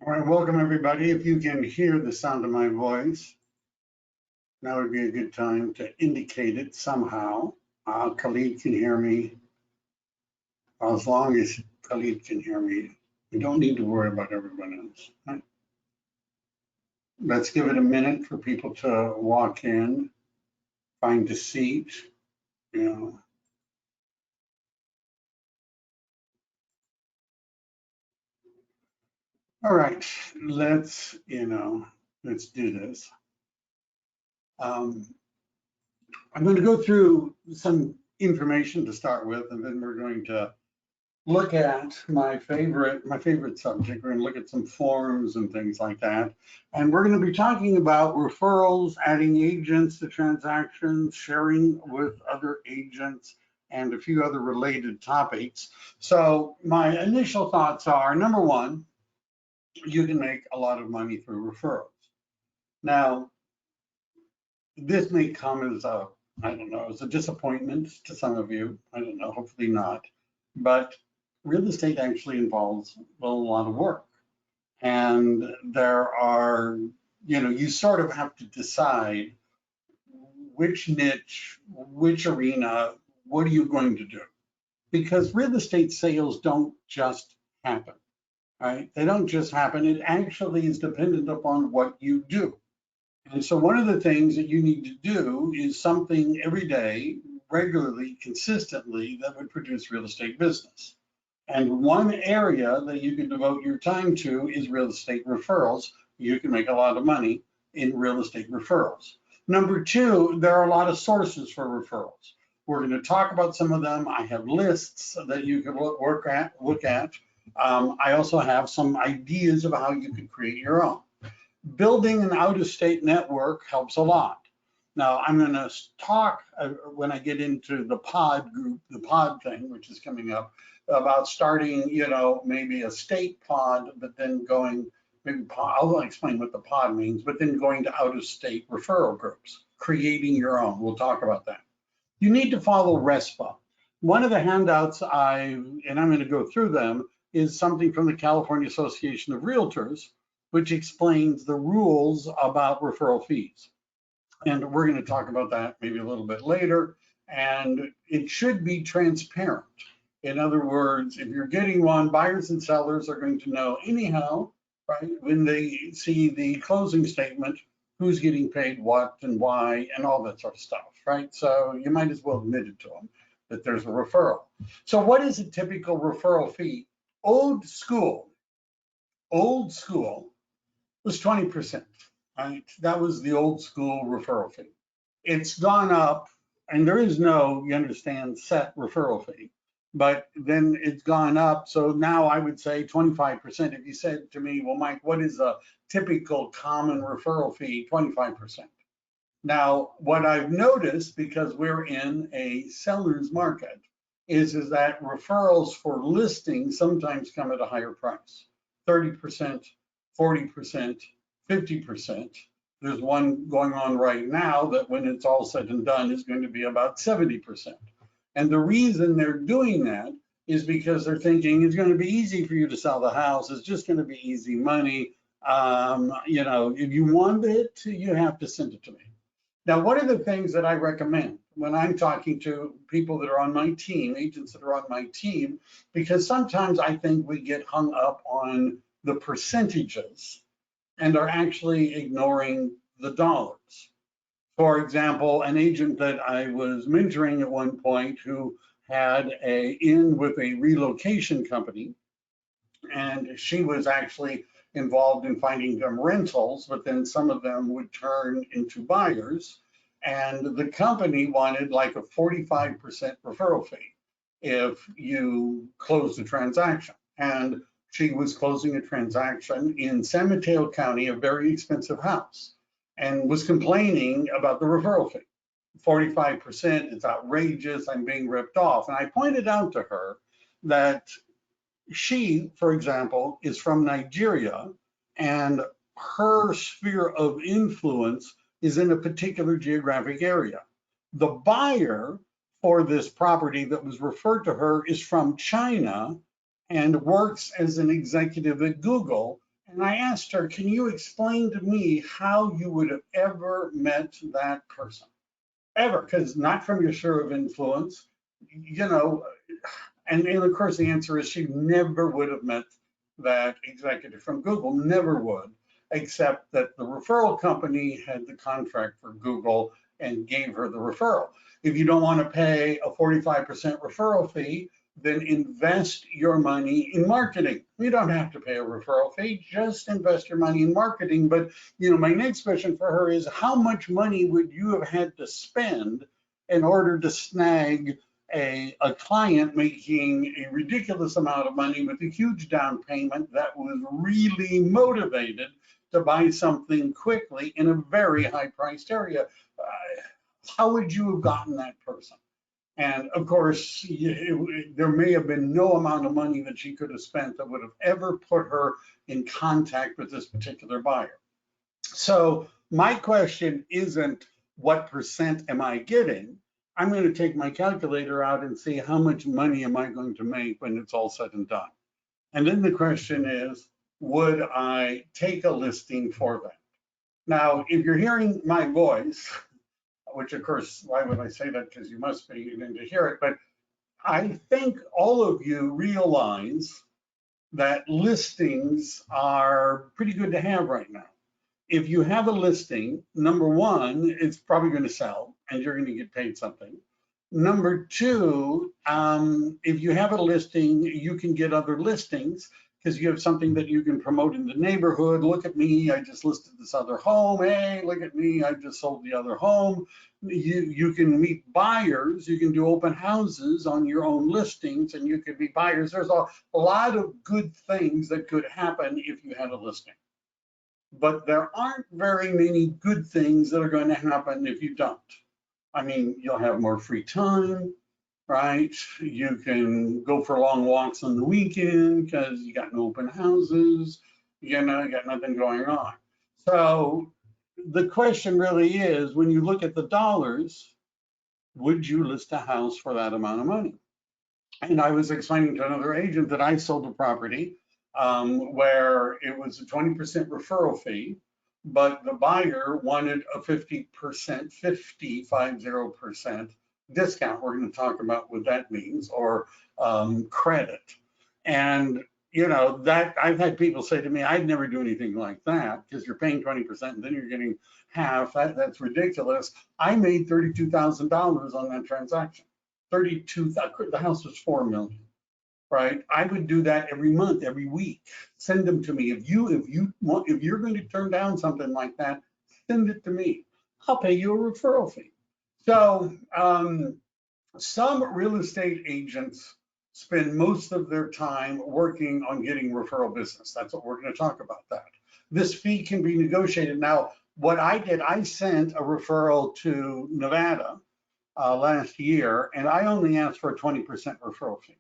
All right, welcome everybody. If you can hear the sound of my voice, now would be a good time to indicate it somehow. Khalid can hear me. As long as Khalid can hear me, we don't need to worry about everyone else. Right? Let's give it a minute for people to walk in, find a seat, you know. All right, let's do this. I'm going to go through some information to start with, and then we're going to look at my favorite subject. We're going to look at some forms and things like that. And we're going to be talking about referrals, adding agents to transactions, sharing with other agents, and a few other related topics. So my initial thoughts are, number one, you can make a lot of money through referrals. Now, this may come as I don't know, as a disappointment to some of you. I don't know, hopefully not. But real estate actually involves a lot of work. And there are, you sort of have to decide which niche, which arena, what are you going to do? Because real estate sales don't just happen, right? They don't just happen. It actually is dependent upon what you do. And so one of the things that you need to do is something every day, regularly, consistently, that would produce real estate business. And one area that you can devote your time to is real estate referrals. You can make a lot of money in real estate referrals. Number two, there are a lot of sources for referrals. We're going to talk about some of them. I have lists that you can look at. I also have some ideas of how you can create your own. Building an out-of-state network helps a lot. Now, I'm going to talk when I get into the pod group, the pod thing, which is coming up, about starting, maybe a state pod, but then going, I'll explain what the pod means, but then going to out-of-state referral groups, creating your own. We'll talk about that. You need to follow RESPA. One of the handouts and I'm going to go through them, is something from the California Association of Realtors, which explains the rules about referral fees. And we're going to talk about that maybe a little bit later. And it should be transparent. In other words, if you're getting one, buyers and sellers are going to know anyhow, right, when they see the closing statement, who's getting paid what and why and all that sort of stuff, right? So you might as well admit it to them that there's a referral. So what is a typical referral fee? Old school was 20%, right? That was the old school referral fee. It's gone up, and there is no, you understand, set referral fee, but then it's gone up. So now I would say 25%. If you said to me, well, Mike, what is a typical common referral fee? 25%. Now, what I've noticed, because we're in a seller's market, is that referrals for listings sometimes come at a higher price, 30%, 40%, 50%. There's one going on right now that when it's all said and done is going to be about 70%. And the reason they're doing that is because they're thinking it's going to be easy for you to sell the house. It's just going to be easy money. If you want it, you have to send it to me. Now, one of the things that I recommend when I'm talking to people that are on my team, agents that are on my team, because sometimes I think we get hung up on the percentages and are actually ignoring the dollars. For example, an agent that I was mentoring at one point who had in with a relocation company, and she was actually involved in finding them rentals, but then some of them would turn into buyers. And the company wanted like a 45% referral fee if you close the transaction. And she was closing a transaction in San Mateo County, a very expensive house, and was complaining about the referral fee. 45%, it's outrageous, I'm being ripped off. And I pointed out to her that she, for example, is from Nigeria, and her sphere of influence is in a particular geographic area. The buyer for this property that was referred to her is from China and works as an executive at Google And I asked her, can you explain to me how you would have ever met that person? Ever, because not from your sphere of influence, you know, and of course the answer is she never would have met that executive from Google, never would, except that the referral company had the contract for Google and gave her the referral. If you don't want to pay a 45% referral fee, then invest your money in marketing. You don't have to pay a referral fee, just invest your money in marketing. But my next question for her is, how much money would you have had to spend in order to snag a client making a ridiculous amount of money with a huge down payment that was really motivated to buy something quickly in a very high priced area? How would you have gotten that person? And of course, there may have been no amount of money that she could have spent that would have ever put her in contact with this particular buyer. So my question isn't what percent am I getting? I'm going to take my calculator out and see how much money am I going to make when it's all said and done. And then the question is, would I take a listing for that? Now, if you're hearing my voice, which of course, why would I say that? Because you must be in to hear it. But I think all of you realize that listings are pretty good to have right now. If you have a listing, number one, it's probably going to sell and you're going to get paid something. Number two, if you have a listing, you can get other listings because you have something that you can promote in the neighborhood. Look at me, I just listed this other home. Hey, look at me, I just sold the other home. You can meet buyers, you can do open houses on your own listings, and you can be buyers. There's a lot of good things that could happen if you had a listing. But there aren't very many good things that are going to happen if you don't. I mean, you'll have more free time, right? You can go for long walks on the weekend because you got no open houses, you got nothing going on. So the question really is, when you look at the dollars, would you list a house for that amount of money? And I was explaining to another agent that I sold a property where it was a 20% referral fee, but the buyer wanted a 50% discount. We're going to talk about what that means, or credit. And that I've had people say to me, I'd never do anything like that because you're paying 20% and then you're getting half. That's ridiculous. I made $32,000 on that transaction. 32. The house was $4 million. Right? I would do that every month, every week. Send them to me. If you're going to turn down something like that, send it to me. I'll pay you a referral fee. So some real estate agents spend most of their time working on getting referral business. That's what we're going to talk about. That this fee can be negotiated. Now, what I did, I sent a referral to Nevada last year, and I only asked for a 20% referral fee.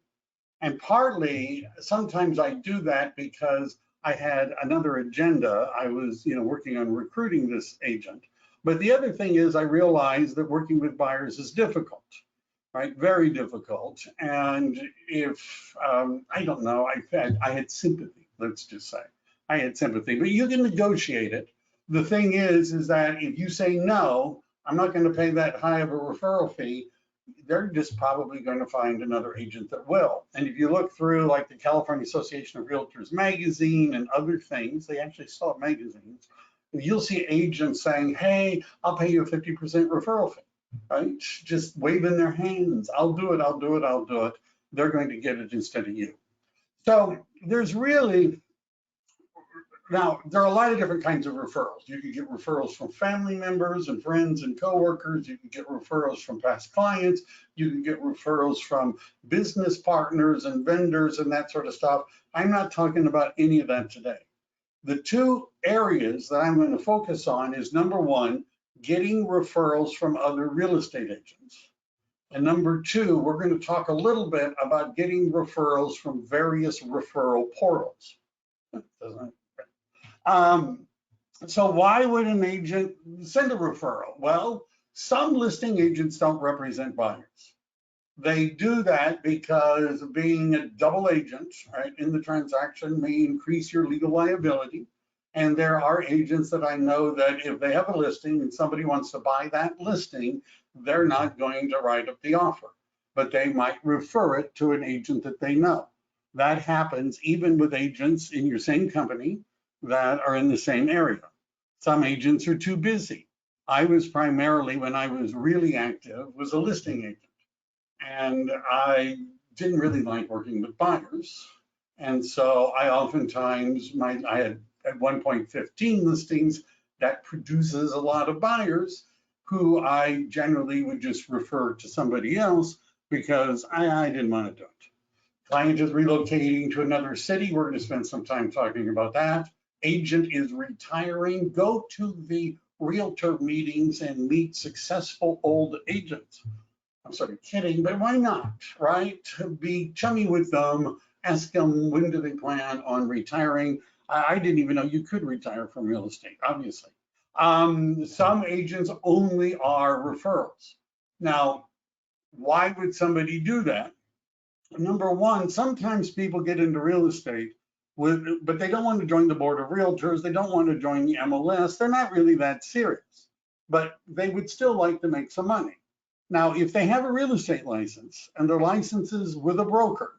And partly, sometimes I do that because I had another agenda. I was, working on recruiting this agent. But the other thing is, I realized that working with buyers is difficult, right? Very difficult. And if I don't know, I had sympathy. Let's just say I had sympathy. But you can negotiate it. The thing is that if you say no, I'm not going to pay that high of a referral fee, they're just probably going to find another agent that will. And if you look through like the California Association of Realtors magazine and other things, they actually still have magazines, you'll see agents saying, hey, I'll pay you a 50% referral fee, right? Just waving their hands. I'll do it, I'll do it, I'll do it. They're going to get it instead of you. So there's really, now, there are a lot of different kinds of referrals. You can get referrals from family members and friends and coworkers. You can get referrals from past clients. You can get referrals from business partners and vendors and that sort of stuff. I'm not talking about any of that today. The two areas that I'm going to focus on is, number one, getting referrals from other real estate agents. And number two, we're going to talk a little bit about getting referrals from various referral portals. So why would an agent send a referral? Well, some listing agents don't represent buyers. They do that because being a double agent, right, in the transaction may increase your legal liability. And there are agents that I know that if they have a listing and somebody wants to buy that listing, they're not going to write up the offer, but they might refer it to an agent that they know. That happens even with agents in your same company that are in the same area. Some agents are too busy. I was primarily, when I was really active, was a listing agent. And I didn't really like working with buyers. And so I oftentimes, I had at one point 15 listings that produces a lot of buyers who I generally would just refer to somebody else because I didn't want to do it. Client is relocating to another city. We're going to spend some time talking about that. Agent is retiring. Go to the realtor meetings and meet successful old agents. I'm sort of kidding, but why not, right? Be chummy with them, ask them when do they plan on retiring. I didn't even know you could retire from real estate, obviously. Some agents only are referrals. Now, why would somebody do that? Number one, sometimes people get into real estate but they don't want to join the board of realtors. They don't want to join the MLS. They're not really that serious, but they would still like to make some money. Now, if they have a real estate license and their license is with a broker,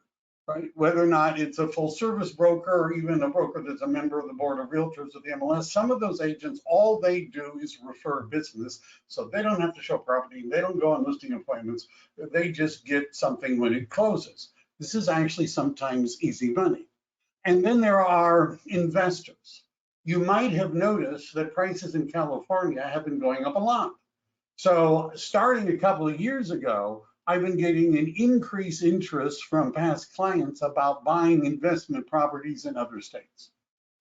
right, whether or not it's a full service broker or even a broker that's a member of the board of realtors of the MLS, some of those agents, all they do is refer business. So they don't have to show property. They don't go on listing appointments. They just get something when it closes. This is actually sometimes easy money. And then there are investors. You might have noticed that prices in California have been going up a lot. So starting a couple of years ago, I've been getting an increased interest from past clients about buying investment properties in other states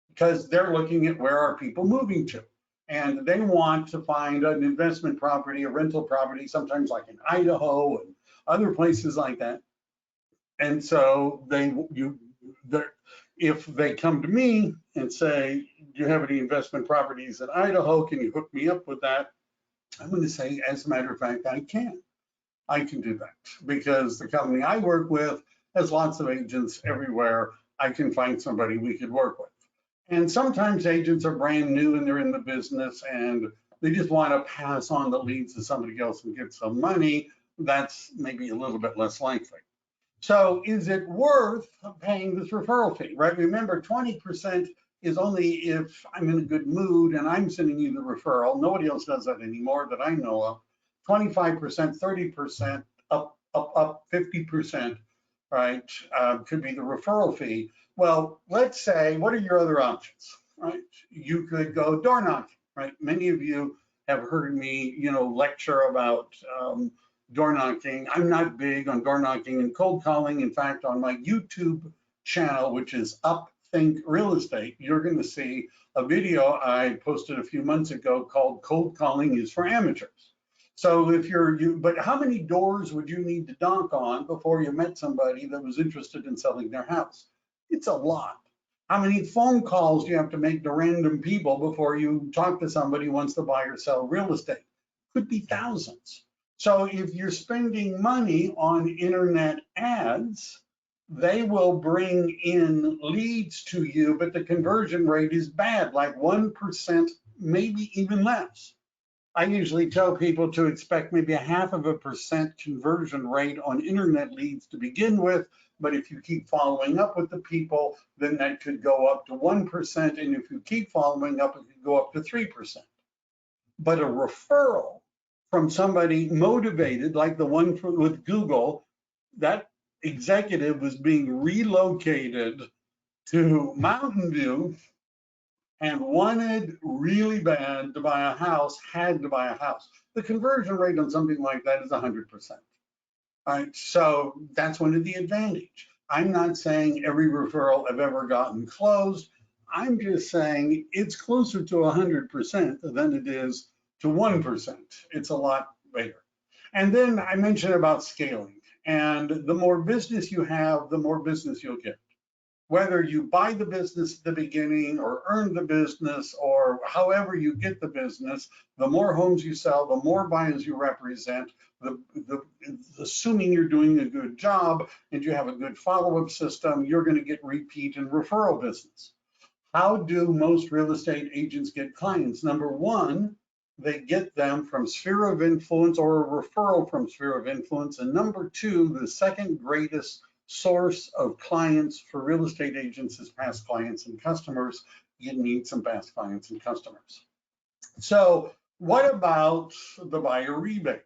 because they're looking at where are people moving to. And they want to find an investment property, a rental property, sometimes like in Idaho and other places like that. And so if they come to me and say, do you have any investment properties in Idaho? Can you hook me up with that? I'm going to say, as a matter of fact, I can do that because the company I work with has lots of agents everywhere. I can find somebody we could work with. And sometimes agents are brand new and they're in the business and they just want to pass on the leads to somebody else and get some money. That's maybe a little bit less likely. So is it worth paying this referral fee, right? Remember, 20% is only if I'm in a good mood and I'm sending you the referral. Nobody else does that anymore that I know of. 25%, 30%, up, 50%, right? Could be the referral fee. Well, let's say, what are your other options, right? You could go door knocking, right? Many of you have heard me, lecture about door knocking. I'm not big on door knocking and cold calling. In fact, on my YouTube channel, which is Think Real Estate, you're going to see a video I posted a few months ago called Cold Calling is for Amateurs. So but how many doors would you need to knock on before you met somebody that was interested in selling their house? It's a lot. How many phone calls do you have to make to random people before you talk to somebody who wants to buy or sell real estate? Could be thousands. So if you're spending money on internet ads, they will bring in leads to you, but the conversion rate is bad, like 1%, maybe even less. I usually tell people to expect maybe 0.5% conversion rate on internet leads to begin with, but if you keep following up with the people, then that could go up to 1%, and if you keep following up, it could go up to 3%. But a referral from somebody motivated, like the one with Google, that executive was being relocated to Mountain View and wanted really bad to buy a house, had to buy a house. The conversion rate on something like that is 100%. All right, so that's one of the advantage. I'm not saying every referral I've ever gotten closed. I'm just saying it's closer to 100% than it is to 1%. It's a lot bigger. And then I mentioned about scaling. And the more business you have, the more business you'll get. Whether you buy the business at the beginning or earn the business or however you get the business, the more homes you sell, the more buyers you represent, assuming you're doing a good job and you have a good follow-up system, you're going to get repeat and referral business. How do most real estate agents get clients? Number one, they get them from sphere of influence or a referral from sphere of influence. And number two, the second greatest source of clients for real estate agents is past clients and customers. You need some past clients and customers. So what about the buyer rebate?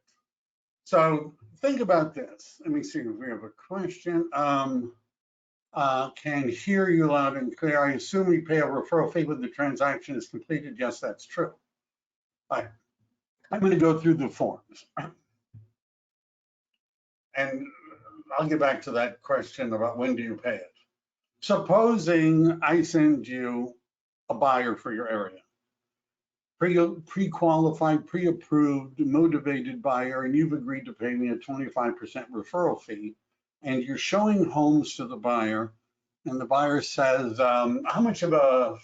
So think about this. Let me see if we have a question. Can hear you loud and clear. I assume we pay a referral fee when the transaction is completed. Yes, that's true. All right. I'm going to go through the forms. And I'll get back to that question about when do you pay it. Supposing I send you a buyer for your area, pre-qualified, pre-approved, motivated buyer, and you've agreed to pay me a 25% referral fee, and you're showing homes to the buyer, and the buyer says, how much of a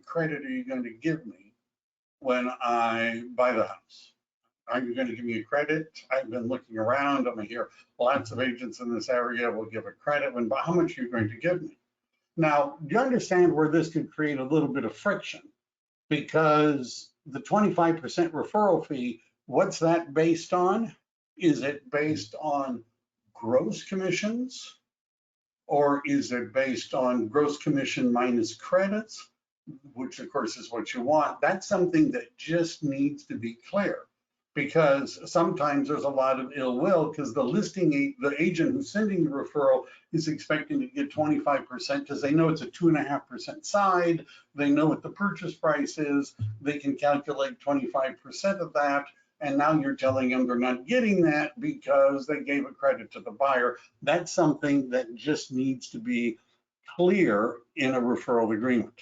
credit are you going to give me when I buy the house? Are you going to give me a credit? I've been looking around. I'm here. Lots of agents in this area will give a credit. How much are you going to give me? Now, do you understand where this could create a little bit of friction? Because the 25% referral fee, what's that based on? Is it based on gross commissions? Or is it based on gross commission minus credits, which of course is what you want? That's something that just needs to be clear, because sometimes there's a lot of ill will because the agent who's sending the referral is expecting to get 25% because they know it's a 2.5% side. They know what the purchase price is. They can calculate 25% of that. And now you're telling them they're not getting that because they gave a credit to the buyer. That's something that just needs to be clear in a referral agreement.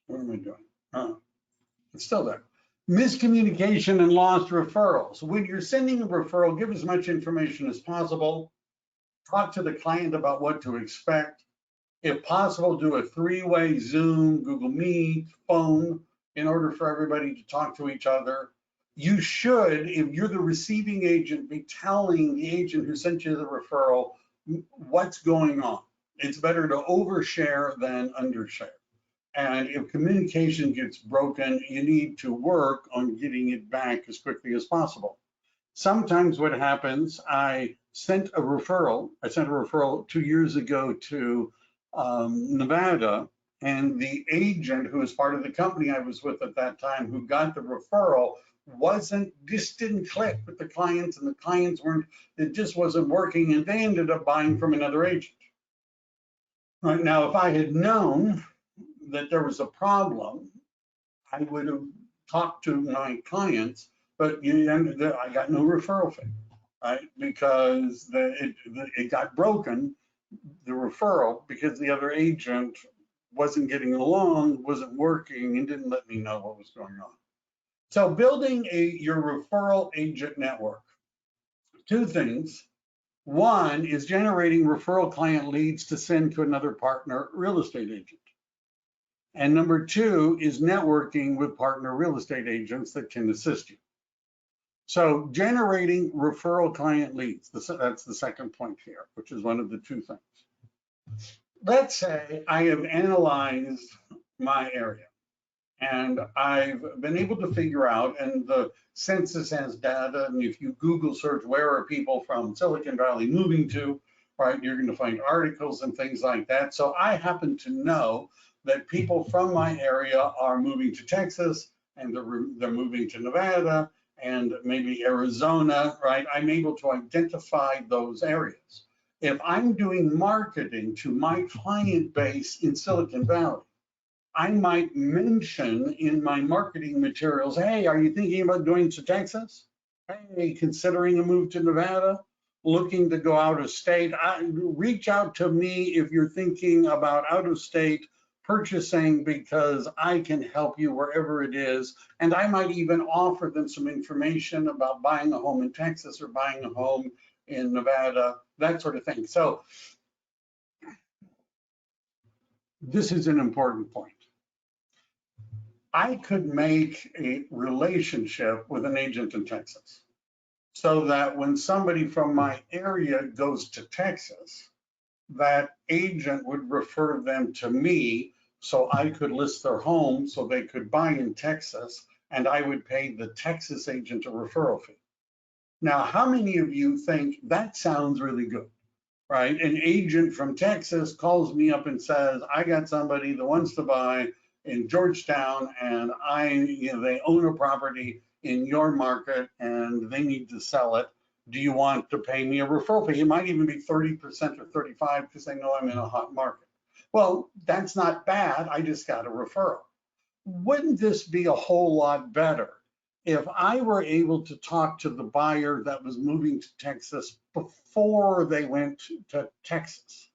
What am I doing? It's still there. Miscommunication and lost referrals. When you're sending a referral, give as much information as possible. Talk to the client about what to expect. If possible, do a three-way Zoom, Google Meet, phone, in order for everybody to talk to each other. You should, if you're the receiving agent, be telling the agent who sent you the referral what's going on. It's better to overshare than undershare. And if communication gets broken, you need to work on getting it back as quickly as possible. Sometimes what happens, I sent a referral 2 years ago to Nevada, and the agent who was part of the company I was with at that time who got the referral just didn't click with the clients, and the clients it just wasn't working, and they ended up buying from another agent. Right now, if I had known that there was a problem, I would have talked to my clients, but I got no referral fee, right? Because it got broken, the referral, because the other agent wasn't getting along, wasn't working, and didn't let me know what was going on. So building your referral agent network. Two things. One is generating referral client leads to send to another partner real estate agent. And number two is networking with partner real estate agents that can assist you. So generating referral client leads, that's the second point here, which is one of the two things. Let's say I have analyzed my area and I've been able to figure out, and the census has data, and if you Google search where are people from Silicon Valley moving to, right, you're going to find articles and things like that. So I happen to know that people from my area are moving to Texas, and they're moving to Nevada, and maybe Arizona, right? I'm able to identify those areas. If I'm doing marketing to my client base in Silicon Valley, I might mention in my marketing materials, hey, are you thinking about going to Texas? Hey, considering a move to Nevada? Looking to go out of state? Reach out to me if you're thinking about out of state purchasing, because I can help you wherever it is. And I might even offer them some information about buying a home in Texas or buying a home in Nevada, that sort of thing. So this is an important point. I could make a relationship with an agent in Texas so that when somebody from my area goes to Texas, that agent would refer them to me so I could list their home so they could buy in Texas, and I would pay the Texas agent a referral fee. Now, how many of you think that sounds really good, right? An agent from Texas calls me up and says, I got somebody that wants to buy in Georgetown, and they own a property in your market and they need to sell it. Do you want to pay me a referral fee? It might even be 30% or 35% because they know I'm in a hot market. Well, that's not bad. I just got a referral. Wouldn't this be a whole lot better if I were able to talk to the buyer that was moving to Texas before they went to Texas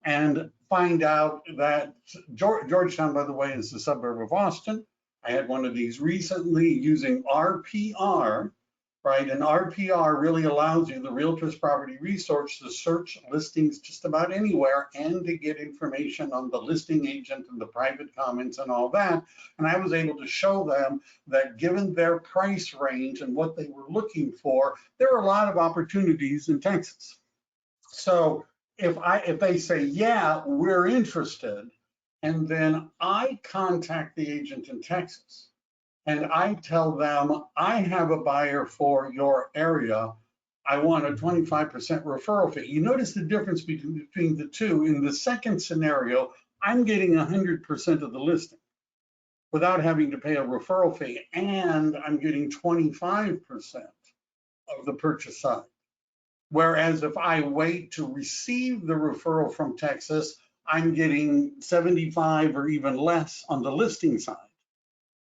and find out that Georgetown, by the way, is the suburb of Austin. I had one of these recently using RPR, right? And RPR really allows you, the Realtors Property Resource, to search listings just about anywhere and to get information on the listing agent and the private comments and all that. And I was able to show them that given their price range and what they were looking for, there are a lot of opportunities in Texas. So if they say, yeah, we're interested, and then I contact the agent in Texas and I tell them, I have a buyer for your area, I want a 25% referral fee. You notice the difference between the two. In the second scenario, I'm getting 100% of the listing without having to pay a referral fee, and I'm getting 25% of the purchase side. Whereas if I wait to receive the referral from Texas, I'm getting 75 or even less on the listing side,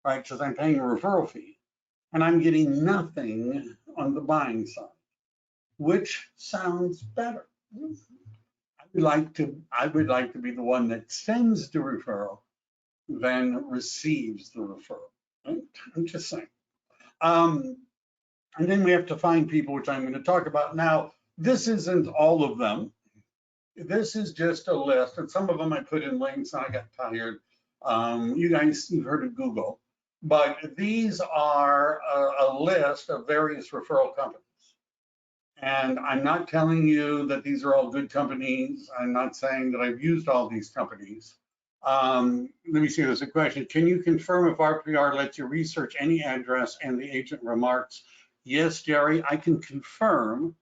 right? Because I'm paying a referral fee, and I'm getting nothing on the buying side. Which sounds better? I would like to be the one that sends the referral, then receives the referral. Right? I'm just saying. And then we have to find people, which I'm going to talk about now. This isn't all of them. This is just a list, and some of them I put in links and I got tired. You guys, you've heard of Google, but these are a list of various referral companies. And I'm not telling you that these are all good companies. I'm not saying that I've used all these companies. Let me see, there's a question. Can you confirm if RPR lets you research any address and the agent remarks? Yes, Jerry, I can confirm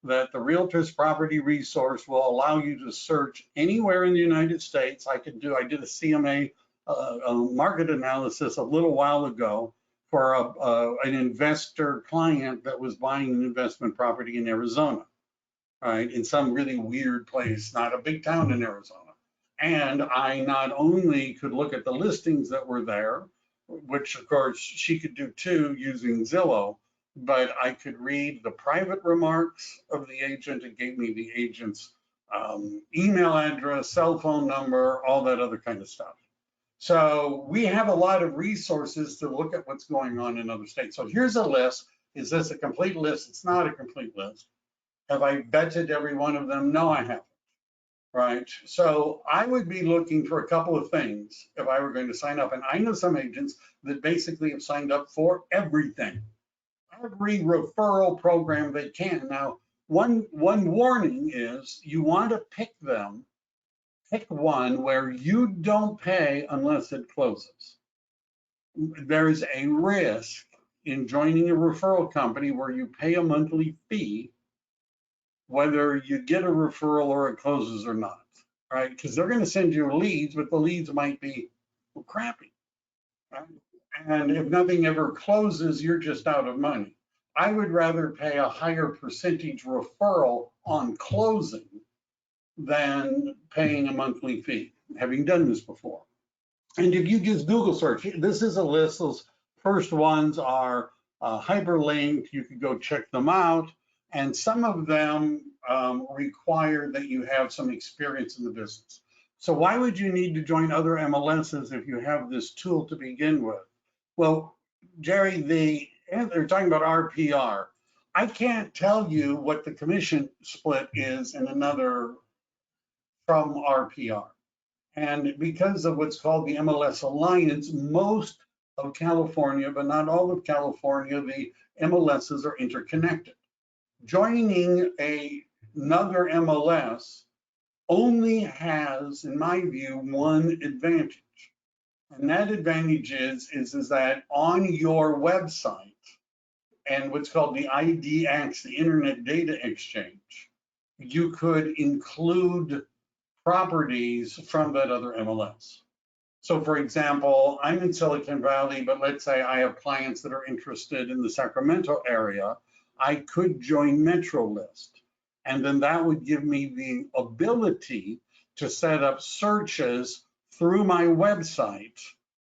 that the Realtors Property Resource will allow you to search anywhere in the United States. I did a CMA market analysis a little while ago for an investor client that was buying an investment property in Arizona, right? In some really weird place, not a big town in Arizona. And I not only could look at the listings that were there, which of course she could do too using Zillow, but I could read the private remarks of the agent. It gave me the agent's email address, cell phone number, all that other kind of stuff. So we have a lot of resources to look at what's going on in other states. So here's a list. Is this a complete list? It's not a complete list. Have I vetted every one of them? No, I haven't. Right. So I would be looking for a couple of things if I were going to sign up. And I know some agents that basically have signed up for everything, every referral program they can. Now, one warning is you want to pick one where you don't pay unless it closes. There's a risk in joining a referral company where you pay a monthly fee, whether you get a referral or it closes or not, right? Because they're going to send you leads, but the leads might be crappy. Right? And if nothing ever closes, you're just out of money. I would rather pay a higher percentage referral on closing than paying a monthly fee, having done this before. And if you just Google search, this is a list. Those first ones are hyperlinked. You could go check them out. And some of them require that you have some experience in the business. So why would you need to join other MLSs if you have this tool to begin with? Well, Jerry, they're talking about RPR. I can't tell you what the commission split is in another from RPR. And because of what's called the MLS Alliance, most of California, but not all of California, the MLSs are interconnected. Joining another MLS only has, in my view, one advantage. And that advantage is that on your website and what's called the IDX, the Internet Data Exchange, you could include properties from that other MLS. So for example, I'm in Silicon Valley, but let's say I have clients that are interested in the Sacramento area. I could join MetroList, and then that would give me the ability to set up searches through my website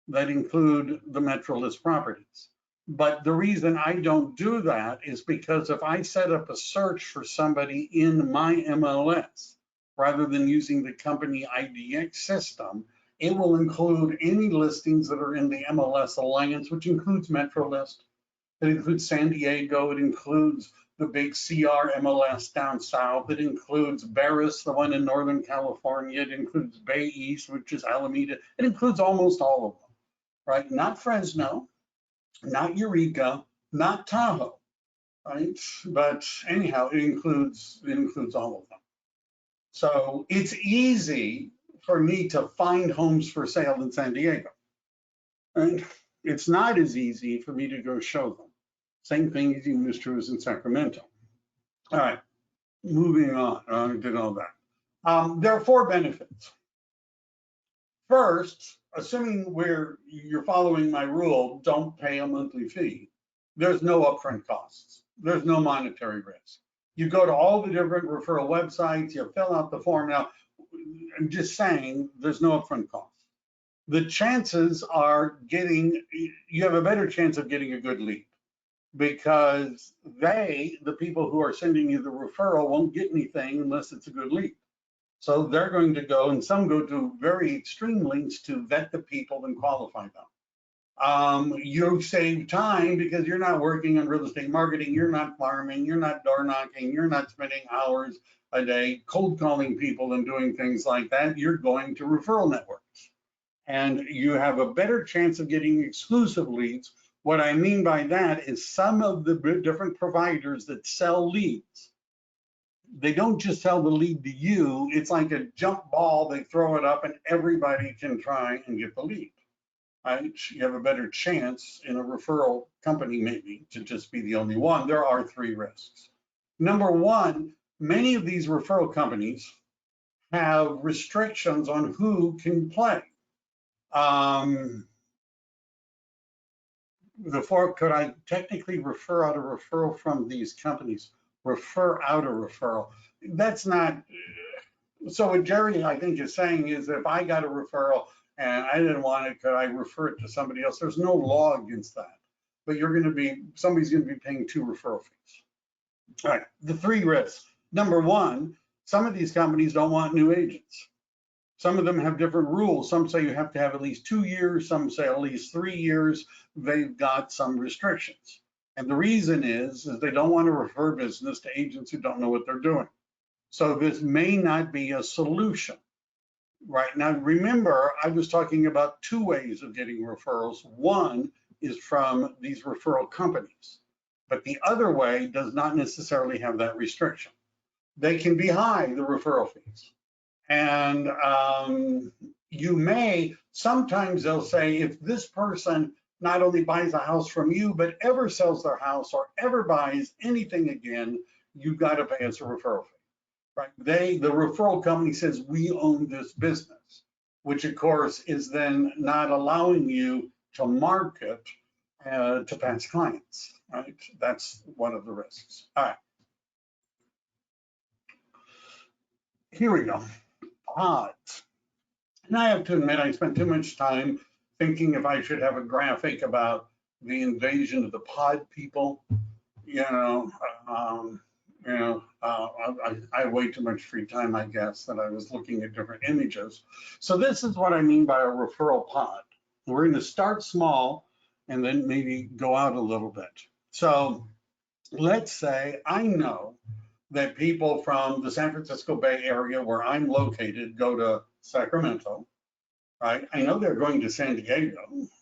that include the MetroList properties. But the reason I don't do that is because if I set up a search for somebody in my MLS, rather than using the company IDX system, it will include any listings that are in the MLS Alliance, which includes MetroList. It includes San Diego. It includes the big CR MLS down south. It includes Barris, the one in Northern California. It includes Bay East, which is Alameda. It includes almost all of them, right? Not Fresno, not Eureka, not Tahoe, right? But anyhow, it includes all of them. So it's easy for me to find homes for sale in San Diego. And it's not as easy for me to go show them. Same thing is true as in Sacramento. All right, moving on. I did all that. There are 4 benefits. First, assuming you're following my rule, don't pay a monthly fee. There's no upfront costs. There's no monetary risk. You go to all the different referral websites, you fill out the form. Now, I'm just saying, there's no upfront cost. The chances are you have a better chance of getting a good lead because the people who are sending you the referral won't get anything unless it's a good lead. So they're going to go, and some go to very extreme lengths to vet the people and qualify them. You save time because you're not working on real estate marketing, you're not farming, you're not door knocking, you're not spending hours a day cold calling people and doing things like that. You're going to referral networks. And you have a better chance of getting exclusive leads. What I mean by that is some of the different providers that sell leads, they don't just sell the lead to you. It's like a jump ball. They throw it up and everybody can try and get the lead. Right? You have a better chance in a referral company maybe to just be the only one. There are 3 risks. Number 1, many of these referral companies have restrictions on who can play. Could I technically refer out a referral from these companies? Refer out a referral. That's not, so what Jerry, I think, is saying is if I got a referral and I didn't want it, could I refer it to somebody else? There's no law against that, but somebody's gonna be paying 2 referral fees. All right, the 3 risks. Number 1, some of these companies don't want new agents. Some of them have different rules. Some say you have to have at least 2 years. Some say at least 3 years. They've got some restrictions. And the reason is they don't want to refer business to agents who don't know what they're doing. So this may not be a solution. Right now, remember, I was talking about 2 ways of getting referrals. One is from these referral companies, but the other way does not necessarily have that restriction. They can be high, the referral fees. And sometimes they'll say, if this person not only buys a house from you, but ever sells their house or ever buys anything again, you've got to pay us a referral fee. Right? The referral company says, we own this business, which of course is then not allowing you to market to past clients, right? That's one of the risks. All right. Here we go. Pods. And I have to admit, I spent too much time thinking if I should have a graphic about the invasion of the pod people. I had way too much free time, I guess, that I was looking at different images. So this is what I mean by a referral pod. We're going to start small and then maybe go out a little bit. So let's say I know that people from the San Francisco Bay Area where I'm located go to Sacramento, right? I know they're going to San Diego,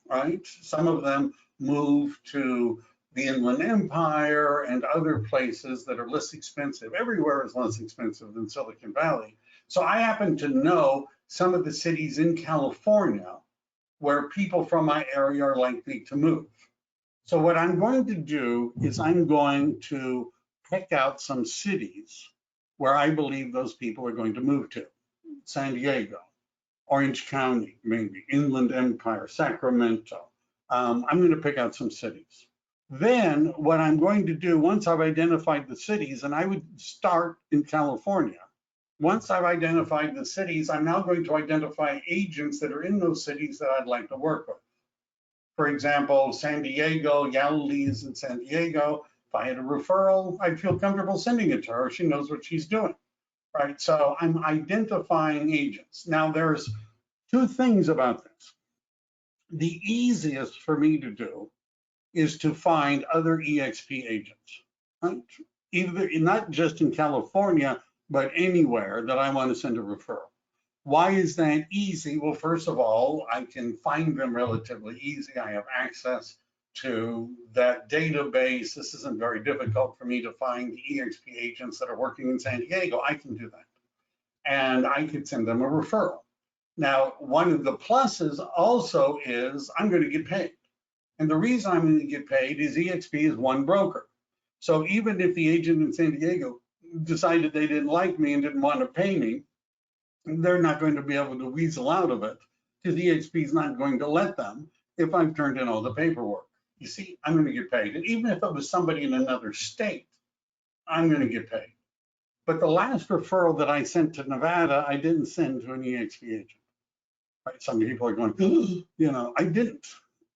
right? Some of them move to the Inland Empire and other places that are less expensive. Everywhere is less expensive than Silicon Valley. So I happen to know some of the cities in California where people from my area are likely to move. So what I'm going to do is I'm going to pick out some cities where I believe those people are going to move to. San Diego, Orange County, maybe, Inland Empire, Sacramento. I'm going to pick out some cities. Then what I'm going to do, once I've identified the cities, and I would start in California. Once I've identified the cities, I'm now going to identify agents that are in those cities that I'd like to work with. For example, San Diego, Galilee's in San Diego. If I had a referral, I'd feel comfortable sending it to her. She knows what she's doing, right? So I'm identifying agents. Now there's two things about this. The easiest for me to do is to find other EXP agents, right? Either not just in California, but anywhere that I want to send a referral. Why is that easy? Well, first of all, I can find them relatively easy. I have access to that database. This isn't very difficult for me to find the EXP agents that are working in San Diego. I can do that. And I could send them a referral. Now, one of the pluses also is I'm going to get paid. And the reason I'm going to get paid is EXP is one broker. So even if the agent in San Diego decided they didn't like me and didn't want to pay me, they're not going to be able to weasel out of it because EXP is not going to let them if I've turned in all the paperwork. You see, I'm going to get paid. And even if it was somebody in another state, I'm going to get paid. But the last referral that I sent to Nevada, I didn't send to an EXP agent. Right? Some people are going, I didn't.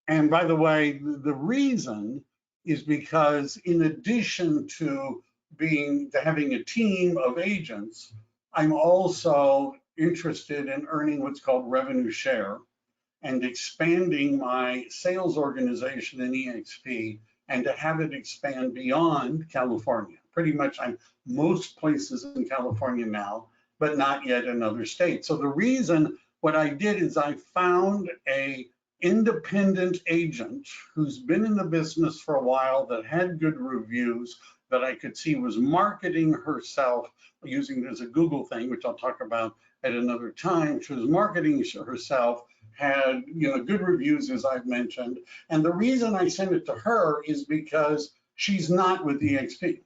And by the way, the reason is because in addition to having a team of agents, I'm also interested in earning what's called revenue share and expanding my sales organization in EXP and to have it expand beyond California. Pretty much I'm most places in California now, but not yet in other states. So the reason what I did is I found a independent agent who's been in the business for a while, that had good reviews, that I could see was marketing herself using this as a Google thing, which I'll talk about at another time. She was marketing herself, had good reviews, as I've mentioned. And the reason I sent it to her is because she's not with EXP.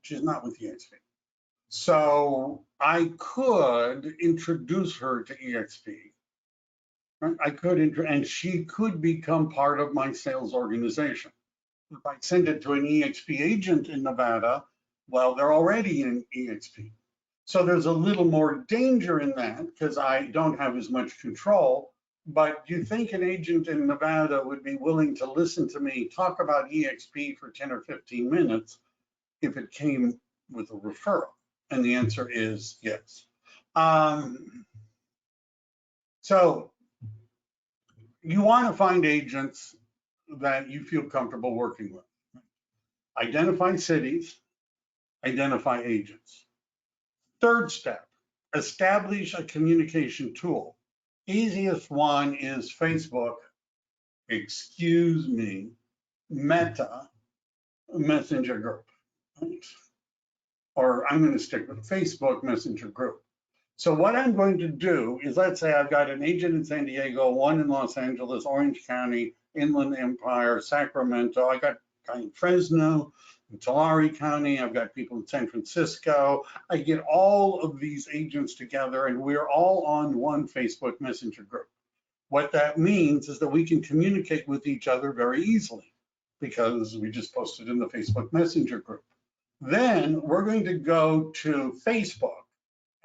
She's not with EXP. So I could introduce her to EXP. I could, and she could become part of my sales organization. If I send it to an EXP agent in Nevada, well, they're already in EXP. So there's a little more danger in that because I don't have as much control. But do you think an agent in Nevada would be willing to listen to me talk about EXP for 10 or 15 minutes if it came with a referral? And the answer is yes. So you want to find agents that you feel comfortable working with. Identify cities, identify agents. Third step, establish a communication tool. Easiest one is Facebook, Meta Messenger group. Right? Or I'm going to stick with Facebook Messenger group. So what I'm going to do is, let's say I've got an agent in San Diego, one in Los Angeles, Orange County, Inland Empire, Sacramento. I got a guy in Fresno, in CalDRE County. I've got people in San Francisco. I get all of these agents together and we're all on one Facebook Messenger group. What that means is that we can communicate with each other very easily because we just posted in the Facebook Messenger group. Then we're going to go to Facebook.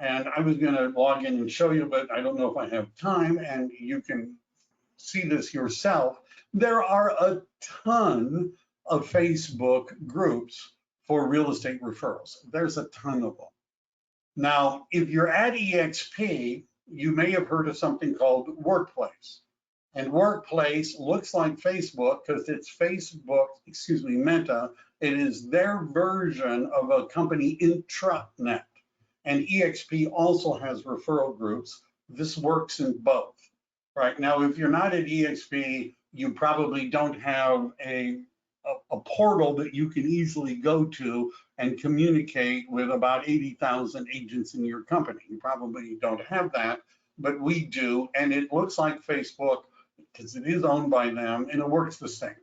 And I was going to log in and show you, but I don't know if I have time, and you can see this yourself. There are a ton of Facebook groups for real estate referrals. There's a ton of them. Now, if you're at EXP, you may have heard of something called Workplace. And Workplace looks like Facebook because it's Meta. It is their version of a company intranet. And EXP also has referral groups this works in both. Right now, if you're not at Exp, you probably don't have a portal that you can easily go to and communicate with about 80,000 agents in your company. You probably don't have that, but we do, and it looks like Facebook because it is owned by them, and it works the same.